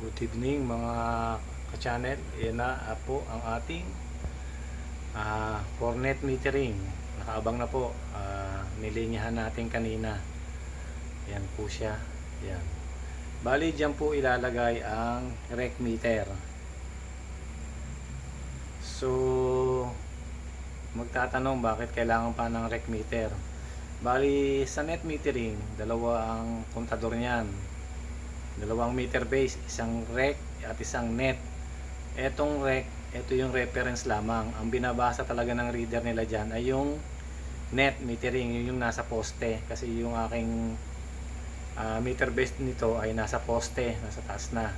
Good evening mga ka-channel. Yan na po ang ating for net metering. Nakaabang na po. Nilinyahan natin kanina. Yan po siya. Yan. Bali dyan po ilalagay ang rec meter. So magtatanong bakit kailangan pa ng rec meter. Bali sa net metering, dalawa ang kontador niyan. Dalawang meter base, isang rec at isang net. Etong rec, ito yung reference lamang. Ang binabasa talaga ng reader nila dyan ay yung net metering, yun yung nasa poste. Kasi yung aking meter base nito ay nasa poste, nasa taas na.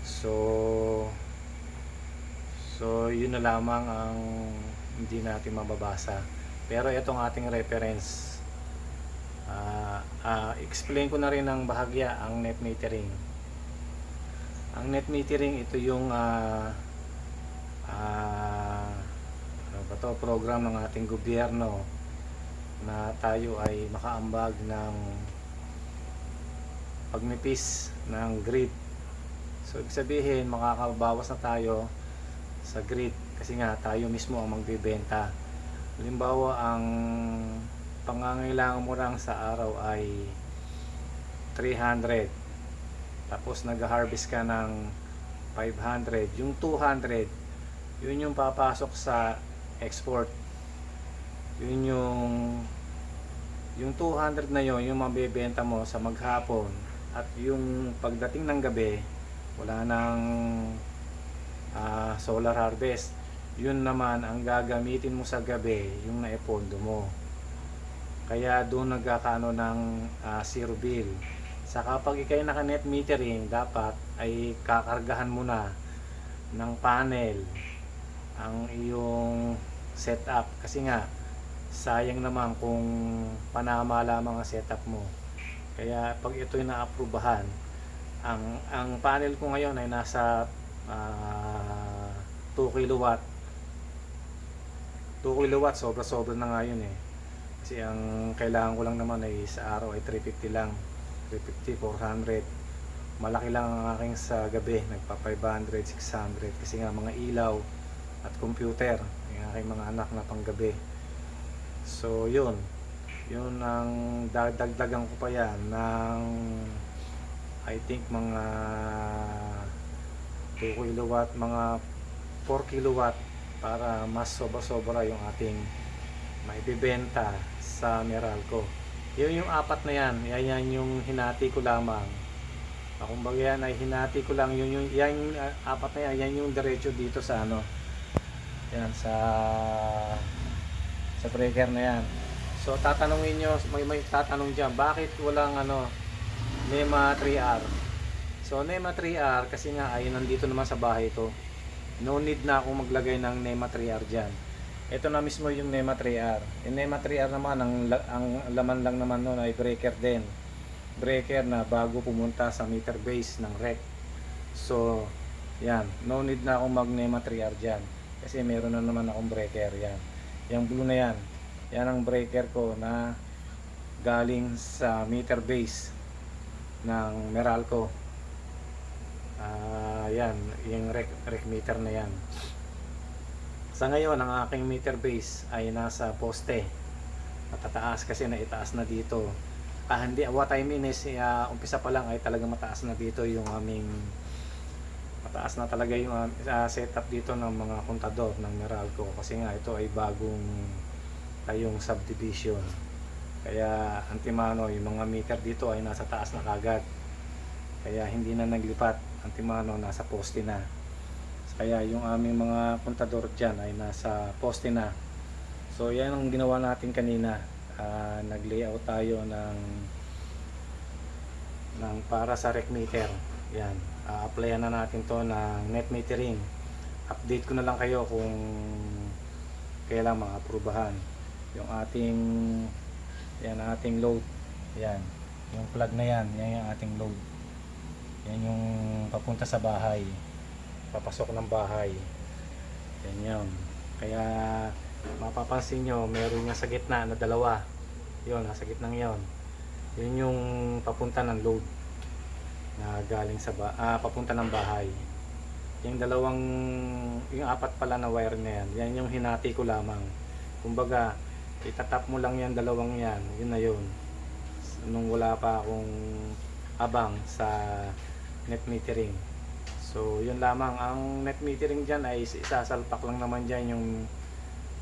So yun na lamang ang hindi natin mababasa. Pero itong ating reference, explain ko na rin ng bahagya ang net metering. Ang net metering, ito yung program ng ating gobyerno na tayo ay makaambag ng pagmipis ng grid. So ibig sabihin makakabawas na tayo sa grid kasi nga tayo mismo ang magbebenta. Halimbawa, ang pangangailangan mo lang sa araw ay 300, tapos nag-harvest ka ng 500, yung 200 yun yung papasok sa export. Yun yung 200 na yun yung mabebenta mo sa maghapon, at yung pagdating ng gabi wala nang solar harvest, yun naman ang gagamitin mo sa gabi, yung naipondo mo. Kaya doon nagkakaano ng zero bill. Sa kapag ikay naka net metering, dapat ay kakargahan mo na ng panel ang iyong setup, kasi nga sayang naman kung panama lamang ang setup mo. Kaya pag ito'y naaprubahan, ang panel ko ngayon ay nasa 2 kilowatt. 2 kilowatt, sobra-sobra na nga yun eh. Kasi ang kailangan ko lang naman ay sa araw ay 350 lang. 350, 400. Malaki lang ang aking sa gabi, nagpa 500, 600. Kasi nga mga ilaw at computer, yung aking mga anak na panggabi. So yun ang dagdagan ko pa yan ng I think mga 2 kilowatt, mga 4 kilowatt, para mas sobra-sobra yung ating maibibenta sa Meralco. Yun yung apat na yan, yan yung hinati ko lamang. Kumbaga yan ay hinati ko lang, yan yung apat na yan yung diretso dito sa ano, yan sa breaker na yan. So tatanungin nyo, may tatanong dyan, bakit walang NEMA 3R? So NEMA 3R kasi nga ay nandito naman sa bahay ko. No need na akong maglagay ng NEMA 3R dyan. Ito na mismo yung NEMA 3R. Yung NEMA 3R naman, ang laman lang naman nun ay breaker din. Breaker na bago pumunta sa meter base ng rec. So yan, no need na akong mag NEMA 3R dyan. Kasi meron na naman akong breaker yan. Yung blue na yan, yan ang breaker ko na galing sa meter base ng Meralco. Yan, yung rec meter na yan. Sa ngayon, ang aking meter base ay nasa poste. Matataas kasi naitaas na dito. Hindi, what I mean is, umpisa pa lang ay talaga mataas na dito yung aming, mataas na talaga yung setup dito ng mga kontador ng Meralco. Kasi nga ito ay bagong tayong subdivision. Kaya antimano, yung mga meter dito ay nasa taas na kagad. Kaya hindi na naglipat, antimano nasa poste na. Kaya yung aming mga kontador dyan ay nasa poste na. So yan ang ginawa natin kanina. Nag-layout tayo ng para sa rec meter. Yan, applyan na natin to ng net metering. Update ko na lang kayo kung kailan ma-aprobahan yung ating load. Yan, yung plug na yan yung ating load. Yan yung papunta sa bahay, papasok ng bahay. Yan yun. Kaya mapapansin nyo, meron nga sa gitna na dalawa. Yun, nasa gitnang yun. Yun yung papunta ng load. na galing sa papunta ng bahay. Yung yung apat pala na wire na yan, yan yung hinati ko lamang. Kumbaga, itatap mo lang yan, dalawang yan, yun na yun. Nung wala pa akong abang sa net metering. So, yun lamang. Ang net metering dyan ay isasalpak lang naman dyan yung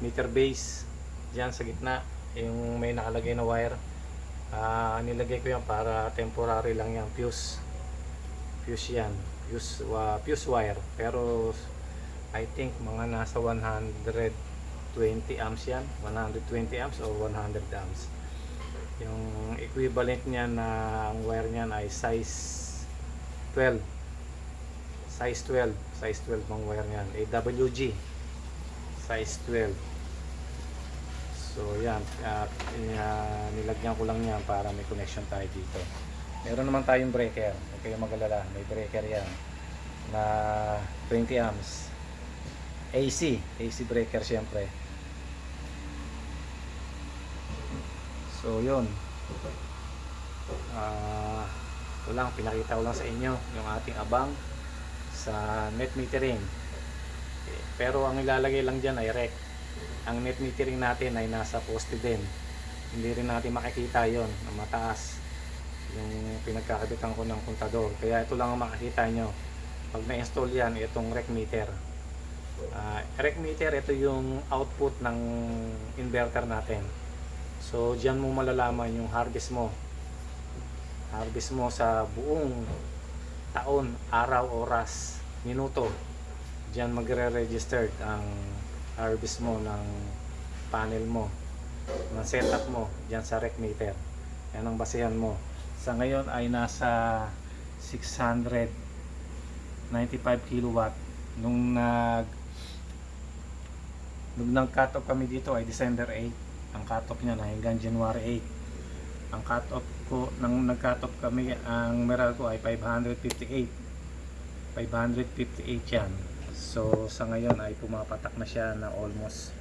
meter base. Dyan sa gitna, yung may nakalagay na wire. Nilagay ko yan para temporary lang yan. Fuse yan. Fuse wire. Pero, I think mga nasa 120 amps yan. 120 amps or 100 amps. Yung equivalent niya na ang wire niyan ay size 12 ang wire niyan, AWG size 12. So yan, nilagyan ko lang yan para may connection tayo dito. Meron naman tayong breaker, huwag kayong mag-alala, may breaker yan na 20 amps AC breaker syempre. So yun, ito lang, pinakita ko lang sa inyo yung ating abang sa net metering. Pero ang ilalagay lang dyan ay rec. Ang net metering natin ay nasa poste din, hindi rin natin makikita yon na mataas yung pinagkakabitan ko ng kontador. Kaya ito lang ang makikita nyo pag na-install yan, itong rec meter. Rec meter, ito yung output ng inverter natin. So diyan mo malalaman yung harvest mo sa buong taon, araw, oras, minuto. Diyan magre-register ang harvest mo ng panel mo, ng setup mo diyan sa rec meter. Yan ang basehan mo. Sa ngayon ay nasa 695 kilowatt. Nung nag-cut off kami dito ay December 8. Ang cut-off niya na hanggang January 8. Ang cut-off ko, nang nag-cut off kami, ang meral ko ay 558 yan. So sa ngayon ay pumapatak na siya na almost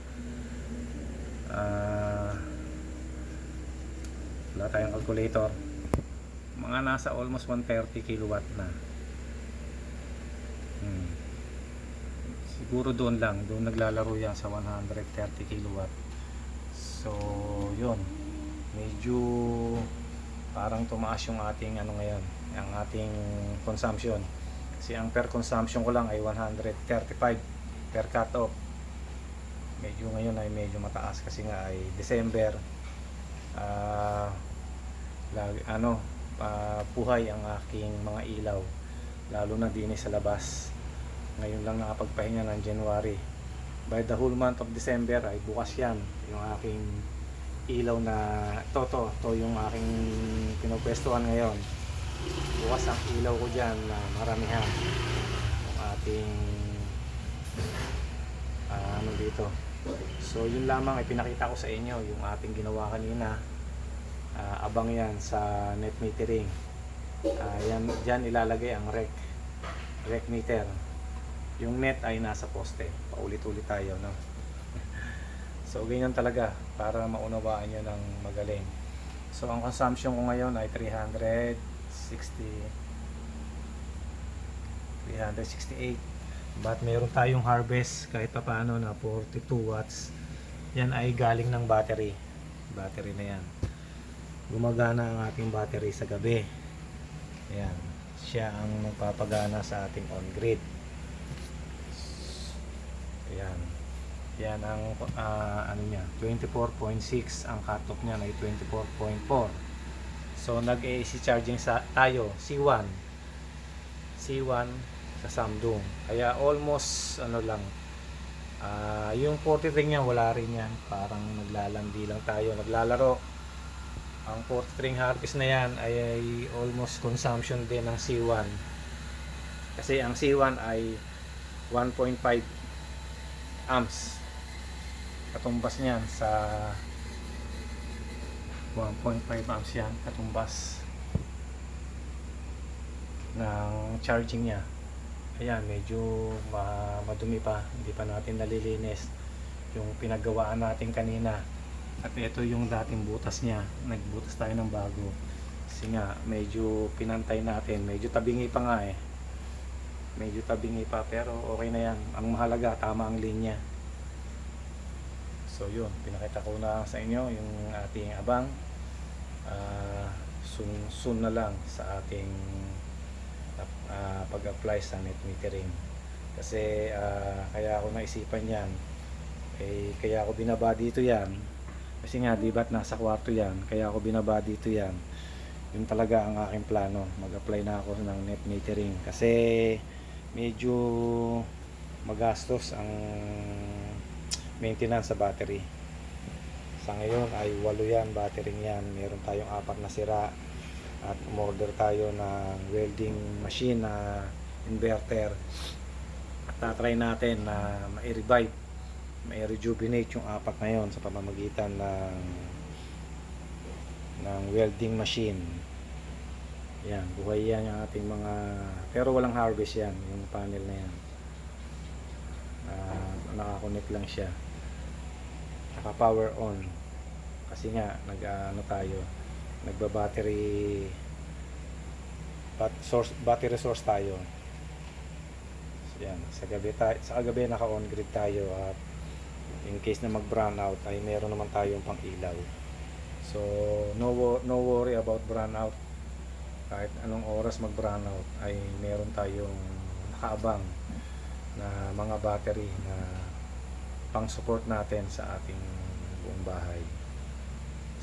wala tayong calculator, mga nasa almost 130 kilowatt na. Siguro doon naglalaro yan sa 130 kilowatt. So yun, medyo parang tumaas yung ating ngayon, ang ating consumption. Kasi ang per consumption ko lang ay 135 per cut off. Medyo ngayon ay medyo mataas kasi nga ay December. Puhay ang aking mga ilaw, lalo na din sa labas. Ngayon lang nakapagpahinga ng January. By the whole month of December ay bukas yan yung aking ilaw na to yung aking pinupwestuhan ngayon. Bukas ang ilaw ko dyan na maramihan yung ating dito. So yun lamang ay pinakita ko sa inyo yung ating ginawa kanina. Abang yan sa net metering. Dyan ilalagay ang rec meter. Yung net ay nasa poste. Paulit-ulit tayo, no? So ganyan talaga para maunawaan nyo ng magaling. So ang consumption ko ngayon ay 368. But meron tayong harvest kahit pa paano na 42 watts. Yan ay galing ng battery na yan. Gumagana ang ating battery sa gabi. Yan, siya ang nagpapagana sa ating on-grid. Yan ang niya, 24.6. Ang cutoff niya ay 24.4. So nag-AC charging tayo C1 sa Samsung. Kaya almost yung 40 ring niya wala rin yan. Parang naglalandi lang tayo, naglalaro. Ang 40 ring harvest na yan ay almost consumption din ng C1. Kasi ang C1 ay 1.5 amps. Katumbas niyan sa 1.5 amps yan, katumbas ng charging niya. Ayan, medyo madumi pa, hindi pa natin nalilinis yung pinagawaan natin kanina. At ito yung dating butas niya, nagbutas tayo ng bago kasi kasi nga medyo pinantay natin, medyo tabingi pa nga eh, medyo tabingi pa, pero okay na yan. Ang mahalaga tama ang linya. So yun, pinakita ko na sa inyo yung ating abang. Soon na lang sa ating pag-apply sa net metering. Kasi kaya ako naisipan yan, kaya ako binaba dito yan, kasi nga diba't nasa kwarto yan, kaya ako binaba dito yan. Yun talaga ang aking plano, mag-apply na ako ng net metering, kasi medyo magastos ang maintenance sa battery. Sa ngayon ay 8 yan, battery yan. Meron tayong 4 na sira, at umorder tayo ng welding machine na inverter, at tatry natin na ma-revive, ma-rejuvenate yung 4 na yon sa pamamagitan ng welding machine. Yan, buhay yan yung ating mga, pero walang harvest yan, yung panel na yan. Nakakonect lang siya, naka power on, kasi nga nagba-battery battery source tayo. So, yan, sa gabi naka-on grid tayo, at in case na mag-brown out ay meron naman tayong pang ilaw. So no worry about brown out. Kahit anong oras mag-brown out ay meron tayong nakaabang na mga battery na pang support natin sa ating buong bahay.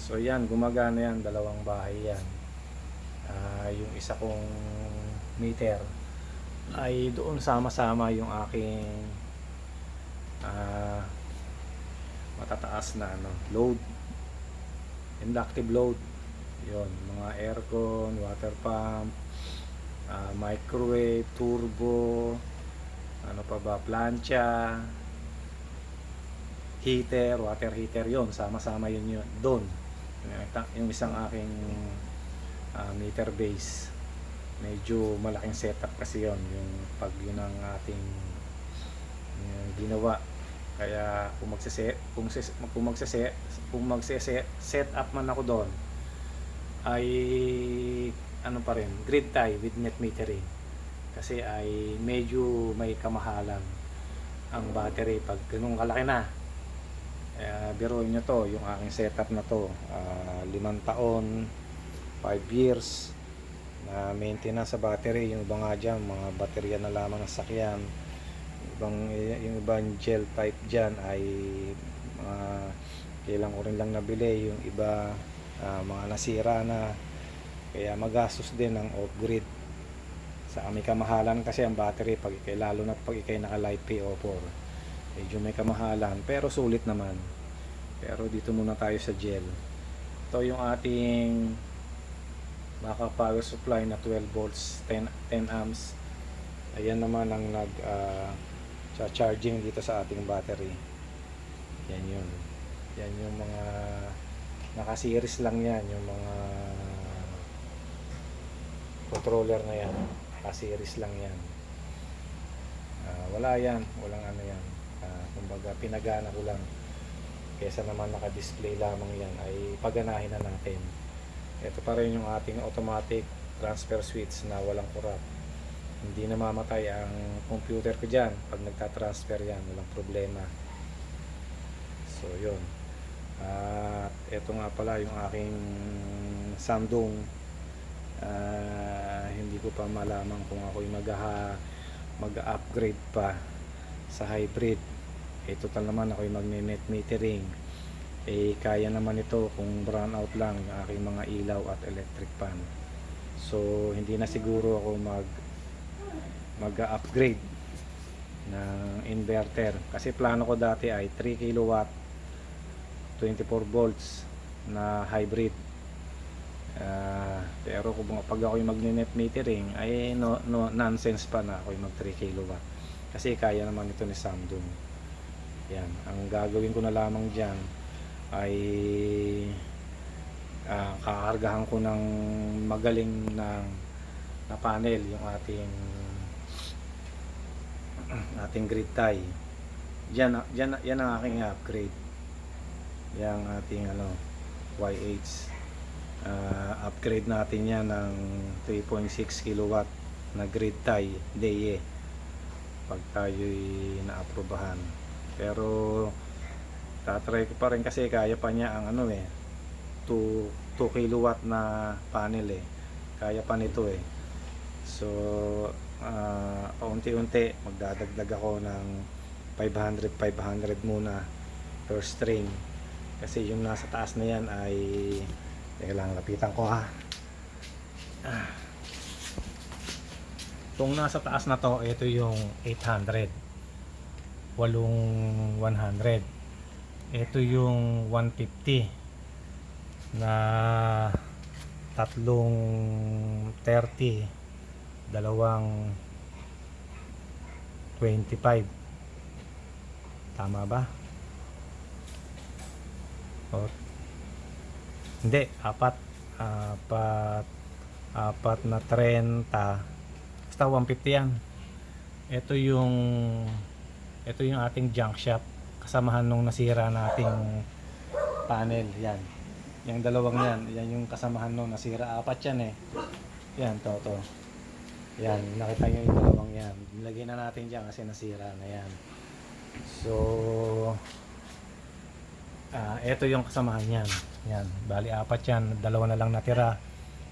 So yan, gumagana yan, 2 bahay yan. Yung isa kong meter ay doon sama-sama yung aking matataas na load, inductive load. Yon, mga aircon, water pump, microwave, turbo, ano pa ba, plancha, heater, water heater, yon, sama-sama yun doon. Yung isang aking meter base, medyo malaking setup kasi yon, yung pag yun ang ating ginawa. Kaya kung set up man ako doon, ay ano pa rin, grid tie with net metering, kasi ay medyo may kamahalan ang battery pag ganung kalaki na. Biruin nyo to, yung aking setup na to, 5 taon, 5 years na maintenance sa battery. Yung iba nga dyan, mga baterya na lamang ng sakyan, yung ibang gel type dyan ay kailan ko rin lang nabili. Yung iba mga nasira na, kaya magastos din ang off-grid. Sa may kamahalan kasi ang battery pag lalo na pag ikay naka Light PO4, medyo may kamahalan, pero sulit naman. Pero dito muna tayo sa gel. Ito yung ating backup power supply na 12 volts 10 amps. Ayan naman ang charging dito sa ating battery. Yan yun. Yan yung mga naka-series lang yan, yung mga controller na yan, naka-series lang yan. Wala yan, walang ano yan. Kumbaga pinagana ko lang, kesa naman naka-display lamang yan, ay paganahin na natin. Ito pa rin yung ating automatic transfer switch na walang kurap. Hindi namamatay ang computer ko dyan pag nagtatransfer yan, walang problema. So yun. At ito nga pala yung aking Samsung. Hindi ko pa malaman kung ako'y mag-upgrade pa sa hybrid. Total naman ako'y magne-net metering. Kaya naman ito kung brown out lang yung aking mga ilaw at electric fan. So hindi na siguro ako mag-upgrade ng inverter, kasi plano ko dati ay 3 kilowatt 24 volts na hybrid. Pero kung pag ako'y magne-net metering ay nonsense pa na ako'y mag 3 kilowatt, kasi kaya naman ito ni Samsung. Yan, ang gagawin ko na lamang dyan ay kakargahan ko ng magaling na panel yung ating grid tie. Yan ang aking upgrade, yung ating YH Upgrade natin yan ng 3.6 kilowatt na grid tie DE pag tayo'y naaprubahan. Pero tatry ko pa rin kasi kaya pa niya ang 2 kilowatt na panel kaya pa nito so paunti-unti magdadagdag ako ng 500 muna per string kasi yung nasa taas na yan ay teka lang, lapitan ko ha. Itong nasa taas na to, ito yung 800 walong 100. Ito yung 150 na tatlong 30, dalawang 25. Tama ba? O, hindi, apat na 30, basta 150 yan. Ito yung ating junk shop kasamahan nung nasira nating panel. Yan, yung dalawang yan yung kasamahan nung nasira. Apat yan yan, to yan, nakita nyo yung dalawang yan, nilagay na natin dyan kasi nasira na yan. So ito yung kasamahan yan. Yan, bali apat yan, dalawa na lang natira.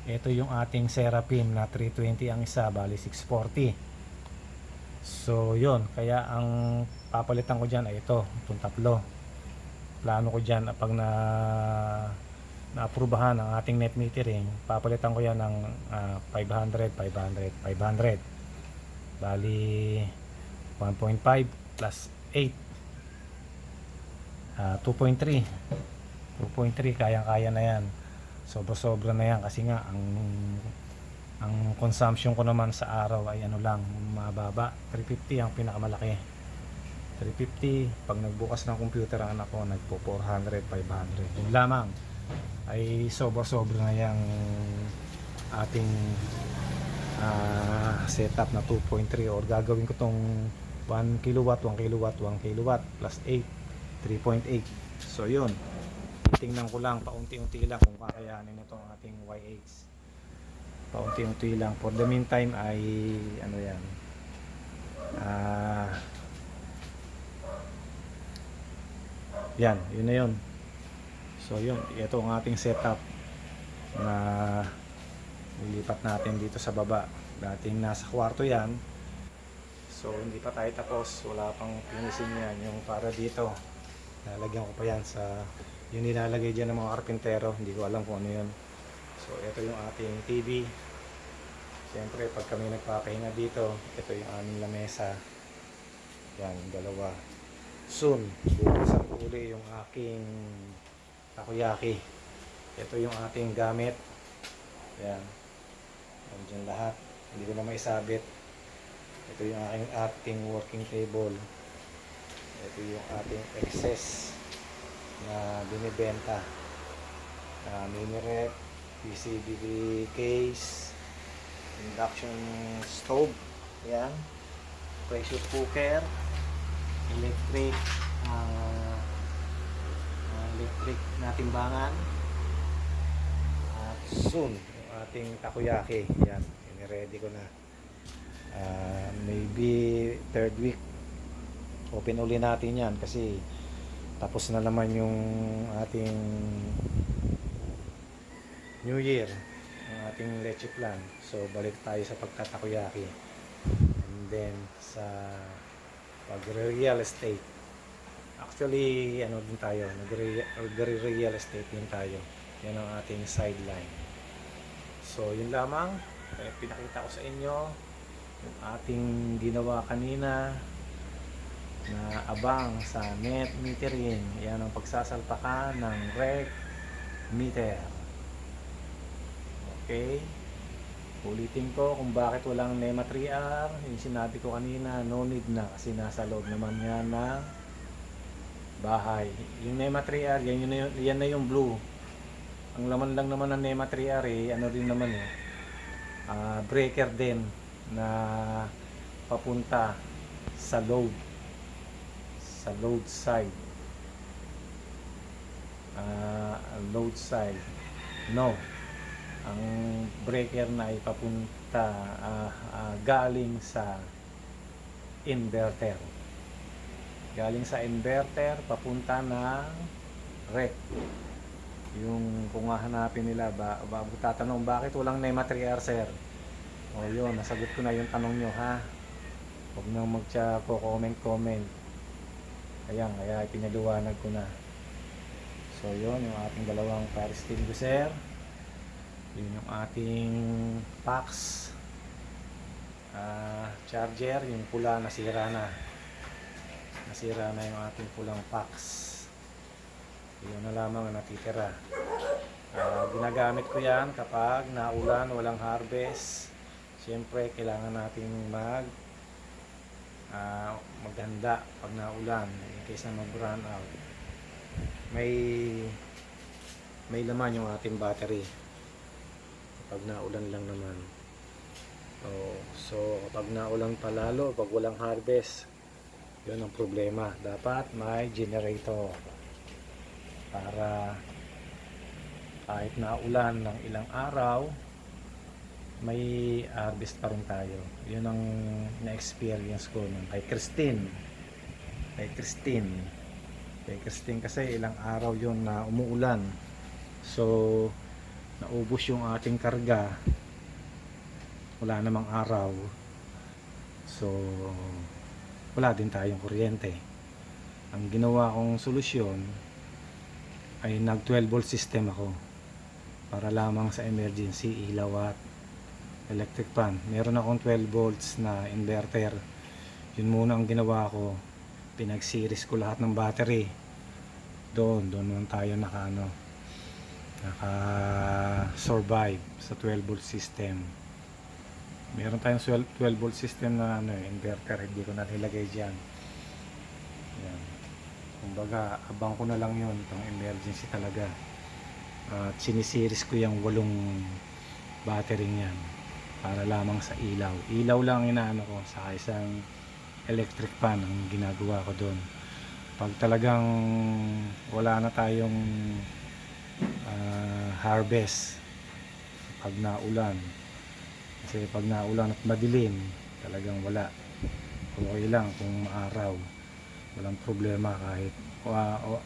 Ito yung ating Seraphim na 320 ang isa, bali 640. So yun, kaya ang papalitan ko dyan ay itong tatlo. Plano ko dyan pag naaprubahan ang ating net metering, papalitan ko yan ng 500. Bali 1.5 plus 8, 2.3 kayang-kaya na yan. Sobra na yan kasi nga ang consumption ko naman sa araw ay lang, mababa. 350 ang pinakamalaki. 350 pag nagbukas ng computer ang anak ko, nagpo 400, 500. Yun lamang ay sobra na yung ating setup na 2.3, or gagawin ko tong 1 kilowatt plus 8, 3.8. So yun, titingnan ko lang paunti-unti lang kung kakayanin itong ating YH. Paunti-unti lang. For the meantime ay yan, yun na yun. So yun, ito ang ating setup na lilipat natin dito sa baba. Dating nasa kwarto yan, so hindi pa tayo tapos, wala pang finishing yan. Yung para dito, lalagyan ko pa yan sa yung nilalagay dyan ng mga karpintero, hindi ko alam kung ano yun. So ito yung ating TV. Siyempre pag kami nagpapahinga dito, ito yung aming lamesa. Yan, dalawa. Soon, bubuksan ko uli yung aking takoyaki. Ito yung ating gamit. Yan, nandiyan lahat, hindi ko na maisabit. Ito yung ating working table. Ito yung ating excess na binibenta, mini rep, PCB case, induction stove, yan, pressure cooker, electric na timbangan, at soon yung ating takoyaki. Yan, ready ko na. Maybe third week open uli natin yan kasi tapos na naman yung ating New Year, ang ating leche plan. So balik tayo sa pagtatakoyaki, and then sa pag-real estate. Actually din tayo, nag-real estate din tayo. Yan ang ating sideline. So yun lamang, pinakita ko sa inyo yung ating ginawa kanina na abang sa net metering. Yan ang pagsasalpakan ng rec meter. Okay, ulitin ko kung bakit walang NEMA 3R. Yung sinabi ko kanina, no need na kasi nasa loob naman yan ng bahay. Yung NEMA 3R, yan na yung blue. Ang laman lang naman ng NEMA 3R din naman breaker din na papunta sa load side. Load side, no, ang breaker na ay papunta galing sa inverter. Galing sa inverter papunta ng rec. Yung kung hahanapin nila tatanong bakit walang NEMA 3R sir. O yun, nasagot ko na yung tanong nyo ha. Huwag nang comment. Ayan, kaya pinaliwanag ko na. So yun, yung ating dalawang fire extinguisher. Yun yung ating PAX charger, yung pula nasira na yung ating pulang PAX. Yun na lamang ang natitira. Ginagamit ko yan kapag naulan, walang harvest. Siyempre kailangan nating maghanda pag naulan in case na mag-run out. May laman yung ating battery pag naulan lang naman. So kapag naulan pa lalo, pag walang harvest, yun ang problema. Dapat may generator para kahit naulan ng ilang araw, may harvest pa rin tayo. Yun ang na-experience ko nung kay Christine kasi ilang araw yun na umuulan, so naubos yung ating karga, wala namang araw, so wala din tayong kuryente. Ang ginawa kong solusyon ay nag 12 volt system ako para lamang sa emergency, ilaw at electric fan. Meron akong 12 volts na inverter. Yun muna ang ginawa ko, pinag-series ko lahat ng battery. Doon naman tayo naka survive sa 12 volt system. Meron tayong 12 volt system na inverter, hindi ko na nilagay diyan. Yan. Kumbaga, abang ko na lang 'yon, itong emergency talaga. At sinisiris ko yung 8 battery niyan para lamang sa ilaw. Ilaw lang inaano ko, sa isang electric fan ang ginagawa ko doon. Pag talagang wala na tayong harvest, pag naulan, kasi pag naulan at madilim, talagang wala. Okay lang kung maaraw, walang problema. Kahit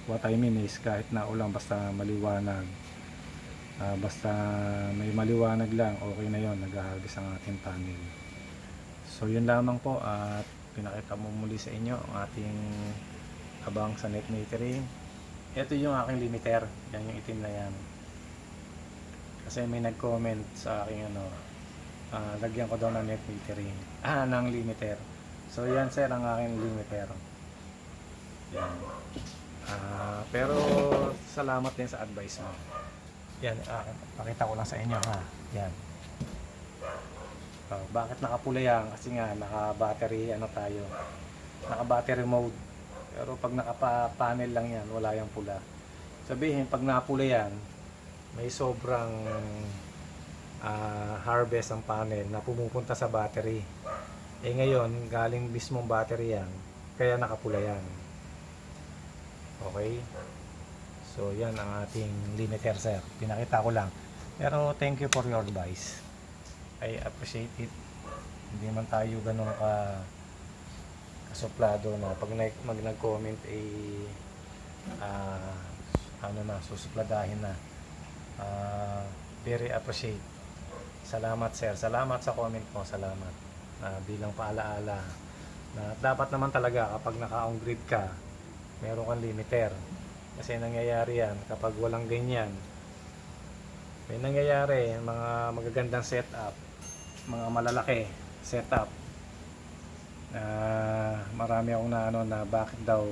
what I mean is kahit naulan, basta maliwanag, basta may maliwanag lang, okay na yon, nag-harvest ang ating panel. So yun lamang po, at pinakita mo muli sa inyo ang ating abang sa net metering. Ito yung aking limiter, yan yung itim na yan. Kasi may nag-comment sa aking lagyan ko daw ng net metering, ng limiter. So yan sir, ang aking limiter. Yan. Pero salamat din sa advice mo. Yan, pakita ko lang sa inyo ha. Yan. Bakit nakapula yan? Kasi nga naka-battery tayo. Naka-battery mode. Pero pag naka-panel lang yan, wala yung pula. Sabihin, pag napula yan, may sobrang harvest ang panel na pumupunta sa battery. Ngayon, galing mismong battery yan, kaya nakapula yan. Okay? So, yan ang ating limiter sir. Pinakita ko lang. Pero, thank you for your advice. I appreciate it. Hindi man tayo ganun kasuplado na pag nag-comment susupladahin na. Very appreciate. Salamat sir. Salamat sa comment mo. Salamat. Bilang paalaala na dapat naman talaga kapag naka-on grid ka, meron kang limiter. Kasi nangyayari yan kapag walang ganyan. May nangyayari mga magagandang setup, mga malalaki setup. Marami akong na bakit daw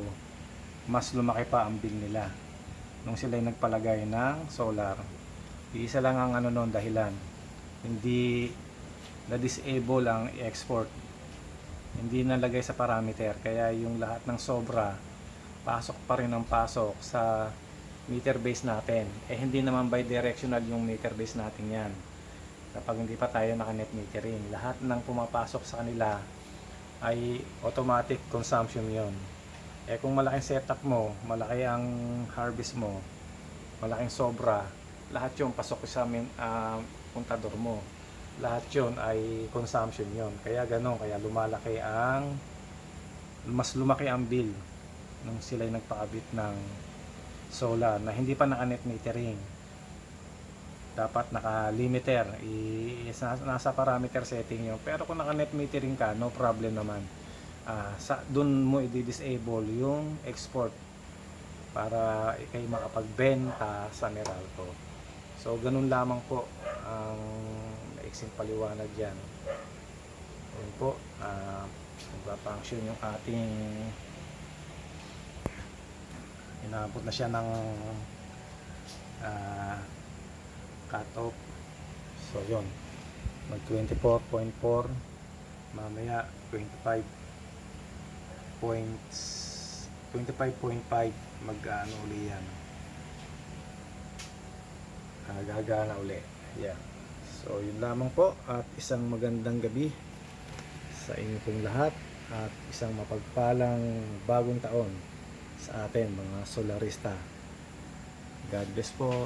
mas lumaki pa ang bill nila nung sila ay nagpalagay ng solar. Iisa lang ang dahilan, hindi na-disable ang export, hindi nalagay sa parameter, kaya yung lahat ng sobra pasok pa rin ang pasok sa meter base natin. Hindi naman bi-directional yung meter base natin yan. Kapag hindi pa tayo naka-net metering, lahat ng pumapasok sa kanila ay automatic consumption yon. Kung malaking setup mo, malaki ang harvest mo, malaking sobra, lahat yun pasok sa puntador mo. Lahat yun ay consumption yun. Kaya ganon, kaya mas lumaki ang bill nung sila nagpakabit ng solar na hindi pa naka-net metering. Dapat naka-limiter, nasa parameter setting yun. Pero kung naka-net metering ka, no problem naman. Dun mo i-disable yung export para ikay makapagbenta sa Meralco. So ganun lamang po ang maiksing paliwanag dyan. Yun po, magpa-function yung ating, inabot na siya ng cut off. So yun, mag 24.4, mamaya 25.5 mag-ano uli yan, gagana uli. Yeah. So yun lamang po, at isang magandang gabi sa inyo pong lahat, at isang mapagpalang bagong taon sa atin mga solarista. God bless po.